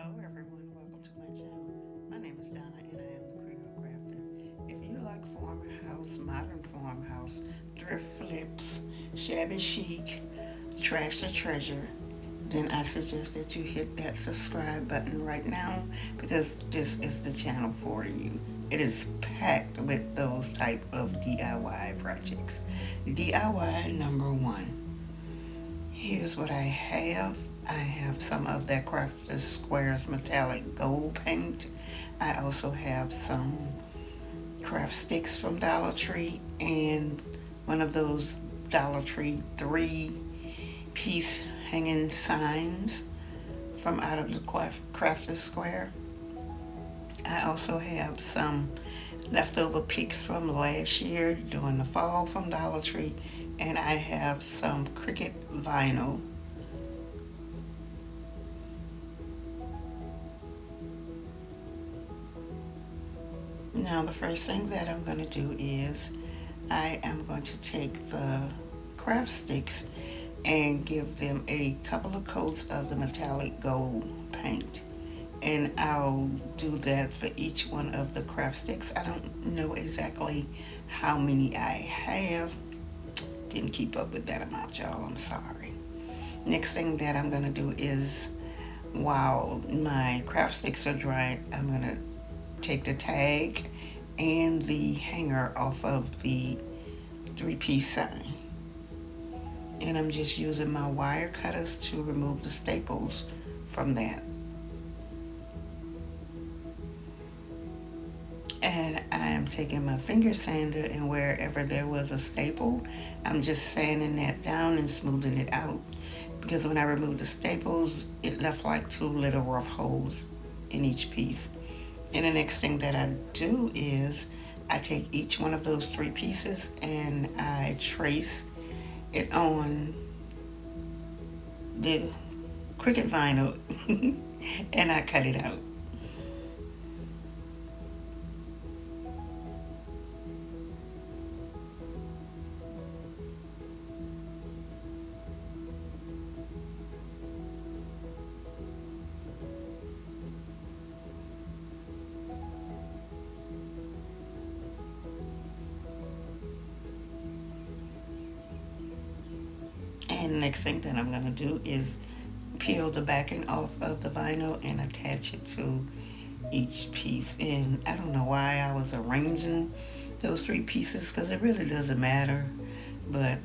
Hello everyone, welcome to my channel. My name is Donna and I am the Creative Crafter. If you like farmhouse, modern farmhouse, thrift flips, shabby chic, trash to treasure, then I suggest that you hit that subscribe button right now because this is the channel for you. It is packed with those type of DIY projects. DIY number one. Here's what I have. I have some of that Crafted Squares metallic gold paint. I also have some craft sticks from Dollar Tree and one of those Dollar Tree 3-piece hanging signs from out of the Crafted Square. I also have some leftover picks from last year during the fall from Dollar Tree, and I have some Cricut vinyl. Now the first thing that I'm going to do is I am going to take the craft sticks and give them a couple of coats of the metallic gold paint. And I'll do that for each one of the craft sticks. I don't know exactly how many I have. Didn't keep up with that amount, y'all. I'm sorry. Next thing that I'm going to do is, while my craft sticks are drying, I'm going to take the tag and the hanger off of the 3-piece sign. And I'm just using my wire cutters to remove the staples from that. And I am taking my finger sander, and wherever there was a staple, I'm just sanding that down and smoothing it out. Because when I removed the staples, it left like 2 little rough holes in each piece. And the next thing that I do is I take each one of those 3 pieces and I trace it on the Cricut vinyl and I cut it out. And next thing that I'm going to do is peel the backing off of the vinyl and attach it to each piece. And I don't know why I was arranging those 3 pieces because it really doesn't matter, but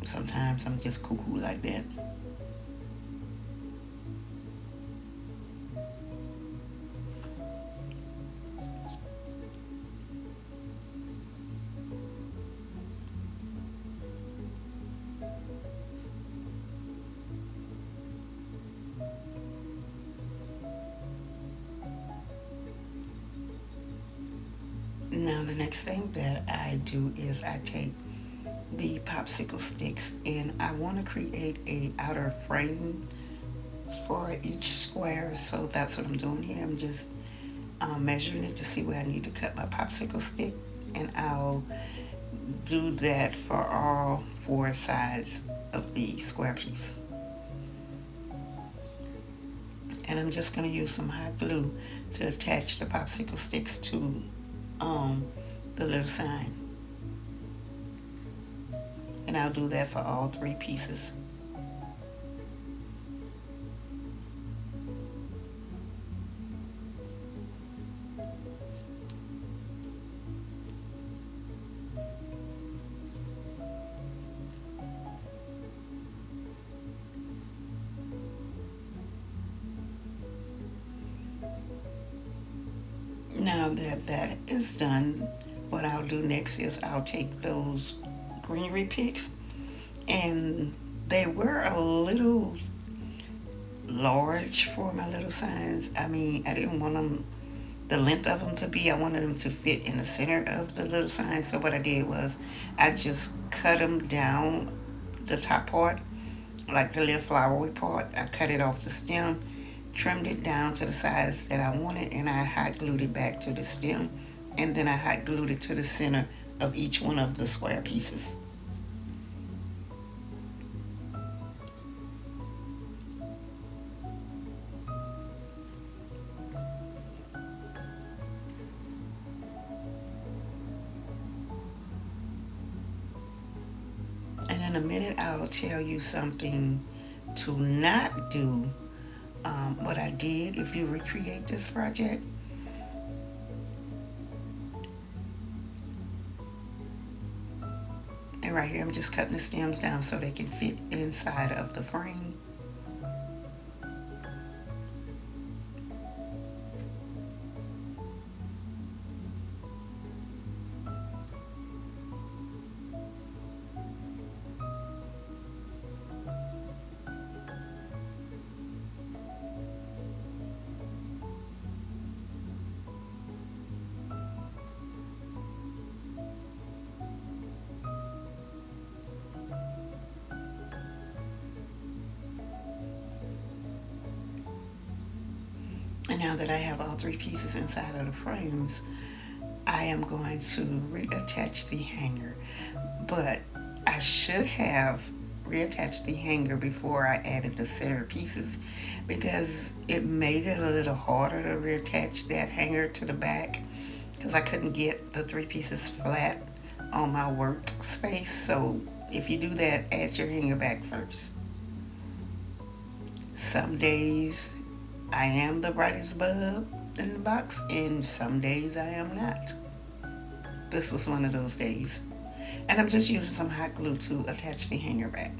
sometimes I'm just cuckoo like that. Now the next thing that I do is I take the popsicle sticks and I want to create a outer frame for each square, so that's what I'm doing here. I'm just measuring it to see where I need to cut my popsicle stick, and I'll do that for all 4 sides of the square piece. And I'm just going to use some hot glue to attach the popsicle sticks to the little sign. And I'll do that for all 3 pieces. Now that that is done, what I'll do next is I'll take those greenery picks, and they were a little large for my little signs. I mean, I didn't want them, the length of them to be, I wanted them to fit in the center of the little sign. So what I did was I just cut them down the top part, like the little flowery part. I cut it off the stem, trimmed it down to the size that I wanted, and I hot glued it back to the stem, and then I hot glued it to the center of each one of the square pieces. In a minute, I'll tell you something to not do, what I did if you recreate this project. And right here, I'm just cutting the stems down so they can fit inside of the frame. And now that I have all three pieces inside of the frames, I am going to reattach the hanger. But I should have reattached the hanger before I added the center pieces because it made it a little harder to reattach that hanger to the back because I couldn't get the three pieces flat on my workspace. So if you do that, add your hanger back first. Some days I am the brightest bulb in the box, and some days I am not. This was one of those days. And I'm just using some hot glue to attach the hanger back.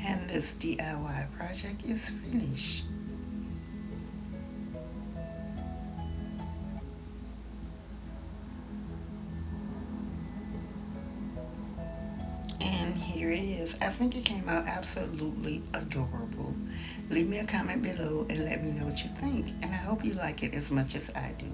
And this DIY project is finished. And here it is. I think it came out absolutely adorable. Leave me a comment below and let me know what you think. And I hope you like it as much as I do.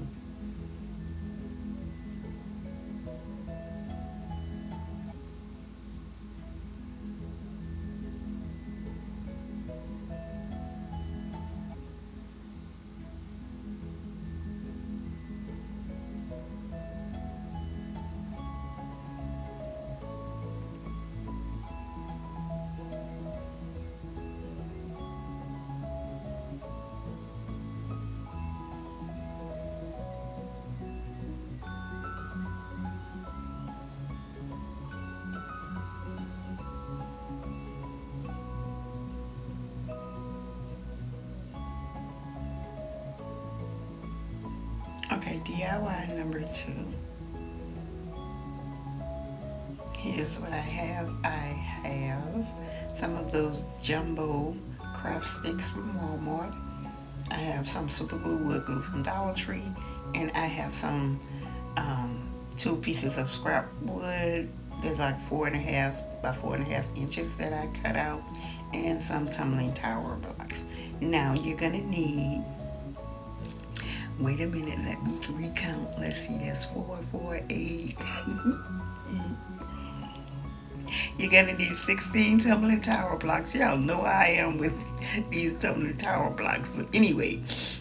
Okay, DIY number 2. Here's what I have. I have some of those jumbo craft sticks from Walmart. I have some super glue, wood glue from Dollar Tree, and I have some 2 pieces of scrap wood. They're like 4.5 by 4.5 inches that I cut out, and some tumbling tower blocks. Now you're gonna need. Wait a minute, let me recount. Let's see, that's 4, 4, 8. You're gonna need 16 tumbling tower blocks. Y'all know how I am with these tumbling tower blocks. But anyway,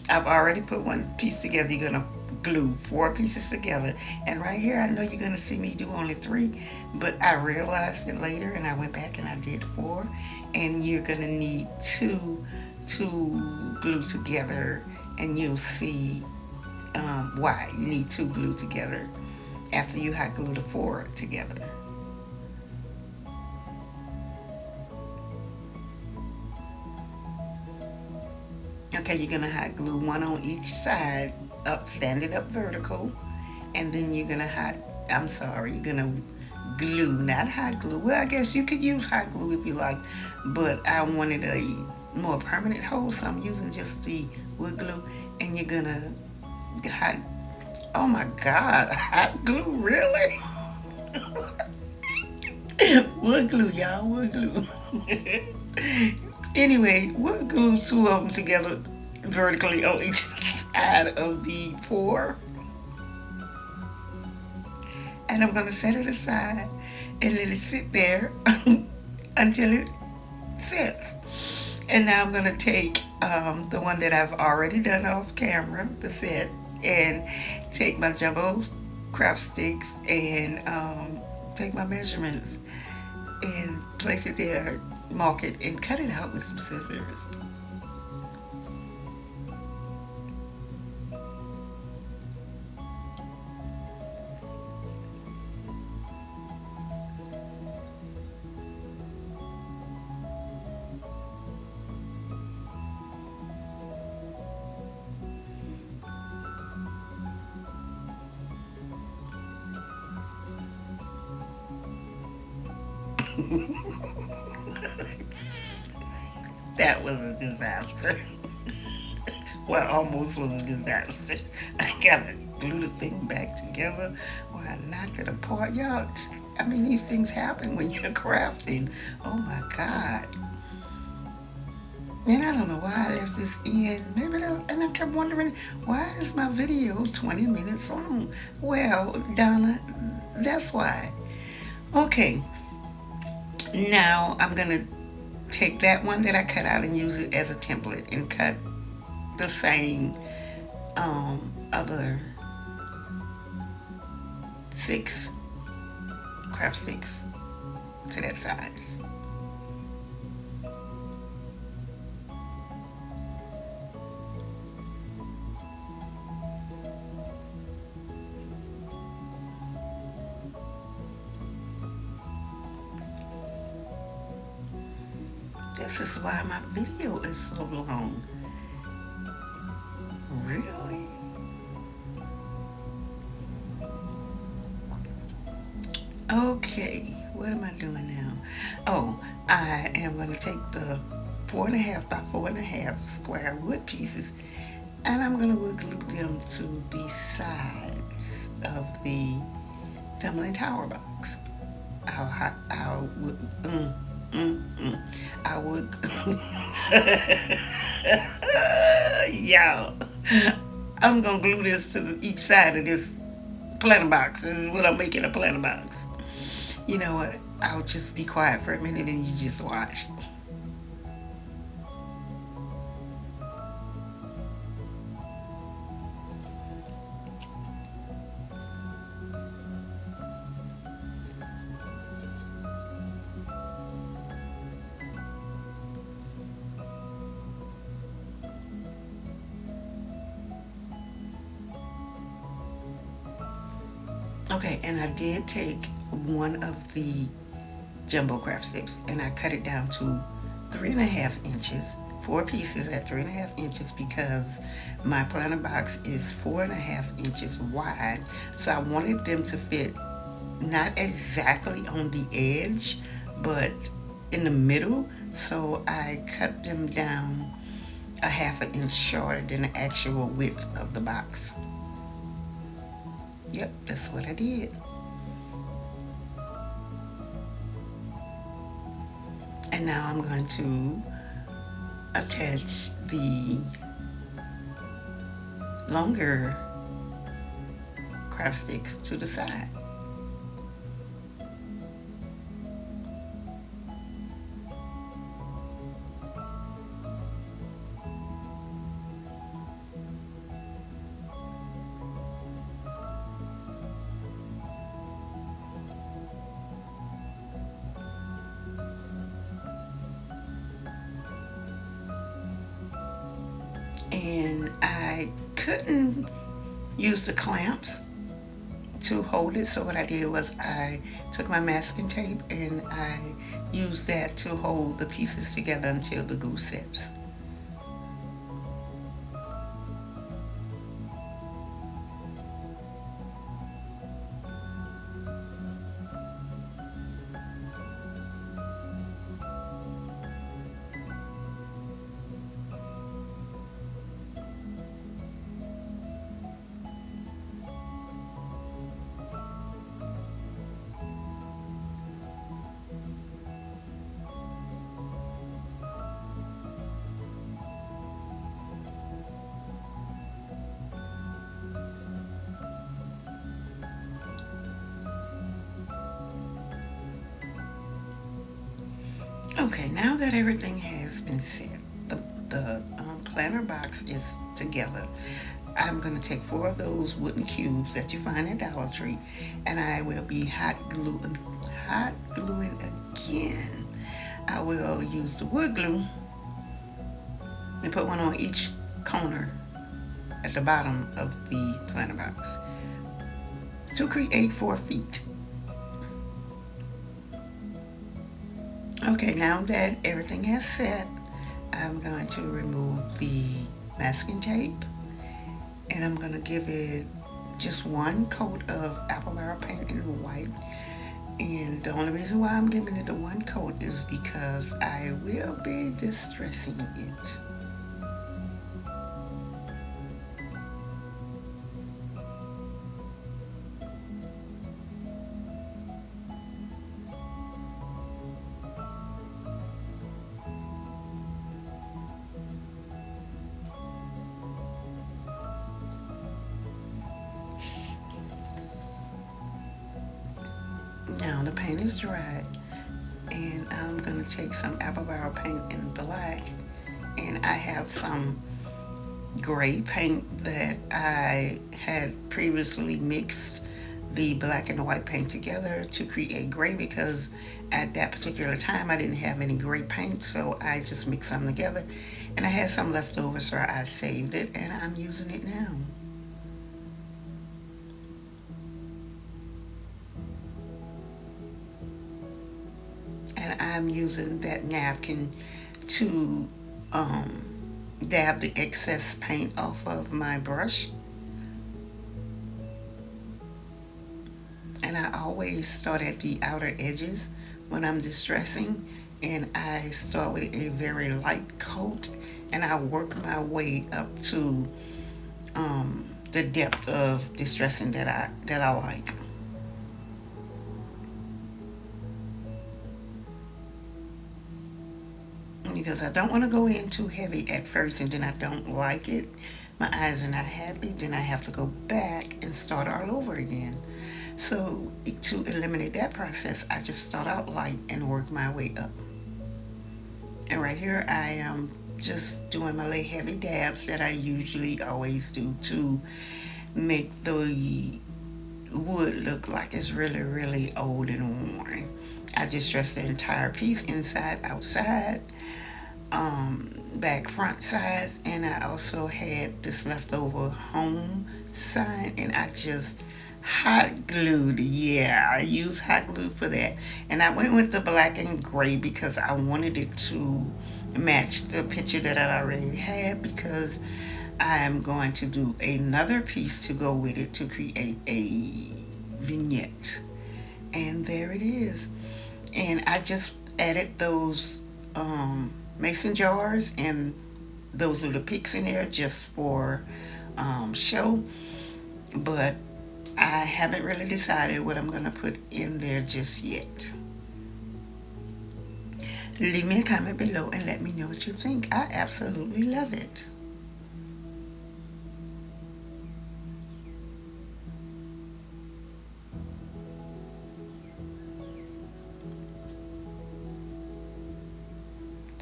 I've already put one piece together. You're gonna glue 4 pieces together. And right here, I know you're gonna see me do only 3, but I realized it later and I went back and I did 4. And you're gonna need 2 to glue together, and you'll see why you need 2 glued together after you hot glue the 4 together. Okay, you're gonna hot glue 1 on each side, stand it up vertical, and then you're gonna you're gonna glue, not hot glue. Well, I guess you could use hot glue if you like, but I wanted a more permanent hold, so I'm using just the wood glue. And you're gonna hot. Oh my God, hot glue, really? Wood glue, y'all, wood glue. Anyway, we'll glue two of them together vertically on each side of the four. And I'm going to set it aside and let it sit there until it sets. And now I'm going to take the one that I've already done off camera, the set, and take my jumbo craft sticks and take my measurements and place it there, mark it, and cut it out with some scissors. That was a disaster. Well, almost was a disaster. I gotta glue the thing back together or I knocked it apart. Y'all, I mean, these things happen when you're crafting. Oh my God. And I don't know why I left this in. Maybe and I kept wondering, why is my video 20 minutes long? Well, Donna, that's why. Okay, now I'm gonna take that one that I cut out and use it as a template and cut the same other 6 craft sticks to that size. This is why my video is so long. Really? Okay, what am I doing now? Oh, I am going to take the 4.5 by 4.5 square wood pieces and I'm going to wood glue them to the sides of the tumbling tower box. I would, I would, y'all, I'm going to glue this to each side of this planter box. This is what I'm making a planter box. You know what? I'll just be quiet for a minute and you just watch. Okay, and I did take one of the jumbo craft sticks and I cut it down to 3.5 inches, 4 pieces at 3.5 inches because my planter box is 4.5 inches wide. So I wanted them to fit not exactly on the edge, but in the middle. So I cut them down a 1/2 inch shorter than the actual width of the box. Yep, that's what I did. And now I'm going to attach the longer craft sticks to the side. And I couldn't use the clamps to hold it, so what I did was I took my masking tape and I used that to hold the pieces together until the glue sets. Okay, now that everything has been set, the planter box is together. I'm going to take 4 of those wooden cubes that you find at Dollar Tree, and I will be hot gluing again. I will use the wood glue and put one on each corner at the bottom of the planter box to create 4 feet. Okay, now that everything has set, I'm going to remove the masking tape, and I'm going to give it just one coat of apple barrel paint in white. And the only reason why I'm giving it the one coat is because I will be distressing it. Now the paint is dried, and I'm going to take some apple barrel paint in black, and I have some gray paint that I had previously mixed the black and the white paint together to create gray, because at that particular time I didn't have any gray paint, so I just mixed them together, and I had some left over, so I saved it and I'm using it now. And I'm using that napkin to dab the excess paint off of my brush. And I always start at the outer edges when I'm distressing, and I start with a very light coat, and I work my way up to the depth of distressing that I like. Because I don't want to go in too heavy at first and then I don't like it. My eyes are not happy. Then I have to go back and start all over again. So to eliminate that process, I just start out light and work my way up. And right here I am just doing my little heavy dabs that I usually always do to make the wood look like it's really, really old and worn. I distressed the entire piece, inside, outside, back, front, sides, and I also had this leftover home sign, and I just hot glued. Yeah, I used hot glue for that, and I went with the black and gray because I wanted it to match the picture that I already had, because I am going to do another piece to go with it to create a vignette. And there it is. And I just added those mason jars, and those are the picks in there just for show. But I haven't really decided what I'm going to put in there just yet. Leave me a comment below and let me know what you think. I absolutely love it.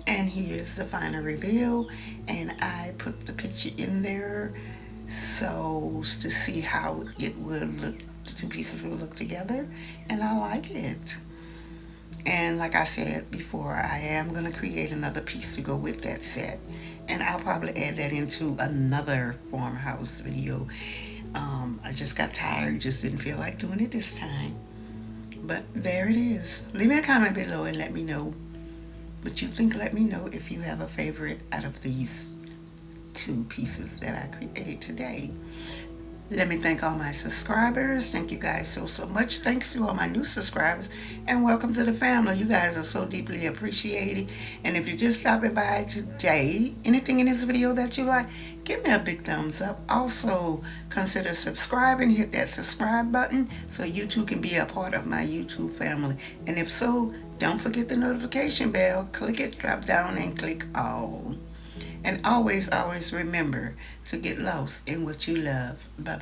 And here's the final reveal, and I put the picture in there so to see how it would look, the two pieces will look together, and I like it. And like I said before, I am going to create another piece to go with that set, and I'll probably add that into another farmhouse video. I just got tired, just didn't feel like doing it this time. But there it is. Leave me a comment below and let me know what you think. Let me know if you have a favorite out of these 2 pieces that I created today. Let me thank all my subscribers. Thank you guys so much. Thanks to all my new subscribers, and welcome to the family. You guys are so deeply appreciated. And if you're just stopping by today, anything in this video that you like, give me a big thumbs up. Also, consider subscribing. Hit that subscribe button so you too can be a part of my YouTube family. And if so, don't forget the notification bell. Click it, drop down, and click all. And always remember to get lost in what you love. Bye-bye.